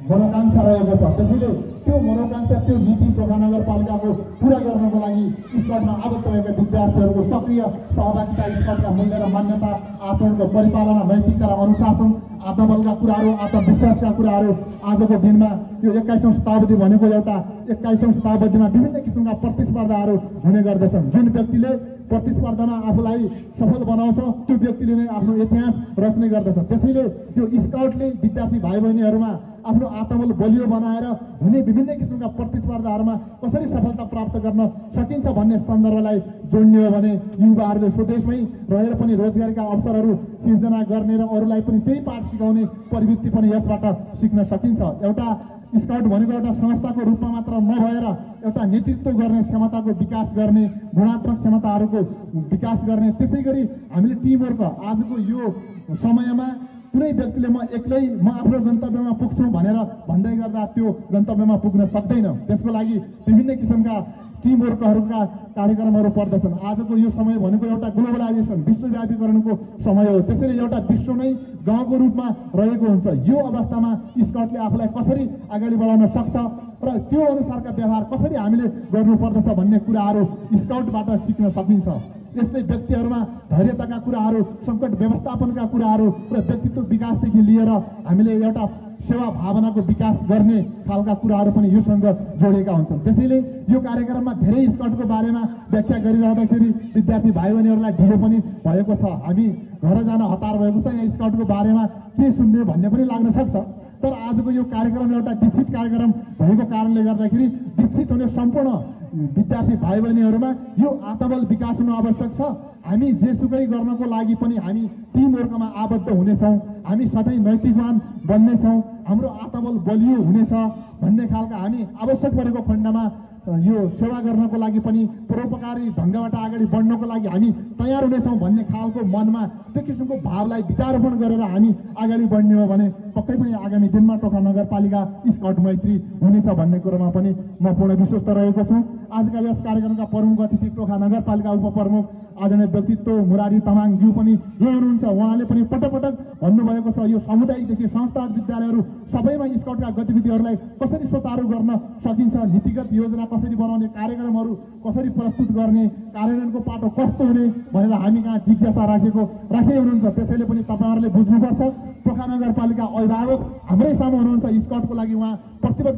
मनोकांक्षा रहेको छ। त्यसैले त्यो मनोकांक्षा त्यो नीति टोखा नगरपालिकाको पुरा गर्नको लागि स्काउटमा आबद्ध भएका विद्यार्थीहरूको सक्रिय सहभागिता, स्काउटका मूल्य र मान्यता, आचरणको परिपालना, नैतिकता र अनुशासन, आत्मबलका कुराहरू, आत्मविश्वासका कुराहरू आजको दिनमा यो 21औं शताब्दी भनेको एउटा 21औं शताब्दीमा विभिन्न किसिमका प्रतिस्पर्धाहरू हुने गर्दछन्। जुन व्यक्तिले प्रतिस्पर्धामा आफूलाई सफल बनाउँछ त्यो व्यक्तिले नै आफ्नो इतिहास रच्ने गर्दछ। त्यसैले यो स्काउटले विद्यार्थी भाइ बहिनीहरूमा आफ्नो आत्मबल बलियो बनाएर हुने विभिन्न किसिमका प्रतिस्पर्धाहरूमा कसरी सफलता प्राप्त गर्न सकिन्छ भन्ने सन्दर्भलाई जोड्ने हो भने युवाहरूले स्वदेशमै रहेर पनि रोजगारीका अवसरहरू सिर्जना गर्ने र अरूलाई पनि त्यही पाठ सिकाउने प्रवृत्ति पनि यसबाट सिक्न सकिन्छ। एउटा स्काउट भनेको एउटा संस्थाको रूपमा मात्र नभएर एउटा नेतृत्व गर्ने क्षमताको विकास गर्ने, गुणात्मक क्षमताहरूको विकास गर्ने, त्यसै गरी हामीले टिमवर्क आजको यो समयमा कुनै व्यक्तिले म एक्लै म आफ्नो गन्तव्यमा पुग्छु भनेर भन्दै गर्दा त्यो गन्तव्यमा पुग्न सक्दैन। त्यसको लागि विभिन्न किसिमका टिमवर्कहरूका कार्यक्रमहरू पर्दछन्। आजको यो समय भनेको एउटा ग्लोबलाइजेसन, विश्वव्यापीकरणको समय हो। त्यसैले एउटा विश्व नै गाउँको रूपमा रहेको हुन्छ। यो अवस्थामा स्काउटले आफूलाई कसरी अगाडि बढाउन सक्छ र त्यो अनुसारका व्यवहार कसरी हामीले गर्नुपर्दछ भन्ने कुराहरू स्काउटबाट सिक्न सकिन्छ। यस्तै व्यक्तिहरूमा धैर्यताका कुराहरू, सङ्कट व्यवस्थापनका कुराहरू र व्यक्तित्व विकासदेखि लिएर हामीले एउटा सेवा भावनाको विकास गर्ने खालका कुराहरू पनि योसँग जोडिएका हुन्छन्। त्यसैले यो कार्यक्रममा धेरै स्काउटको बारेमा व्याख्या गरिरहँदाखेरि विद्यार्थी भाइ बहिनीहरूलाई ढिलो पनि भएको छ। हामी घर जान हतार भएको छ। यहाँ स्काउटको बारेमा के सुन्ने भन्ने पनि लाग्न सक्छ। तर आजको यो कार्यक्रम एउटा दीक्षित कार्यक्रम भएको कारणले गर्दाखेरि दीक्षित हुने सम्पूर्ण विद्यार्थी भाइ बहिनीहरूमा यो आत्मबल विकास हुनु आवश्यक छ। हामी जेसुकै गर्नको लागि पनि हामी टिमवर्कमा आबद्ध हुनेछौँ। हामी सधैँ नैतिकवान बन्नेछौँ। हाम्रो आत्मबल बलियो हुनेछ भन्ने खालका हामी आवश्यक परेको खण्डमा यो सेवा गर्नको लागि पनि परोपकारी ढङ्गबाट अगाडि बढ्नको लागि हामी तयार हुनेछौँ भन्ने खालको मनमा त्यो किसिमको भावलाई विचारोपण गरेर हामी अगाडि बढ्ने हो भने पक्कै पनि आगामी दिनमा टोखा नगरपालिका स्काउट मैत्री हुनेछ भन्ने कुरोमा पनि म पूर्ण विश्वस्त रहेको छु। आजका यस कार्यक्रमका प्रमुख अतिथि टोखा नगरपालिका उपप्रमुख आदरणीय व्यक्तित्व मुरारी तामाङज्यू पनि यही हुनुहुन्छ। उहाँले पनि पटक भन्नुभएको छ यो समुदायदेखि संस्था विद्यालयहरू सबैमा स्काउटका गतिविधिहरूलाई कसरी सुचारू गर्न सकिन्छ, नीतिगत योजना कसरी बनाउने, कार्यक्रमहरू कसरी प्रस्तुत गर्ने, कार्यान्वयनको पाटो कस्तो हुने भनेर हामी कहाँ जिज्ञासा राखे हुनुहुन्छ। त्यसैले पनि तपाईँहरूले बुझ्नुपर्छ। टोखा नगरपालिका अभिभावक हाम्रै सामु हुनुहुन्छ। स्काउटको लागि उहाँ प्रतिबद्ध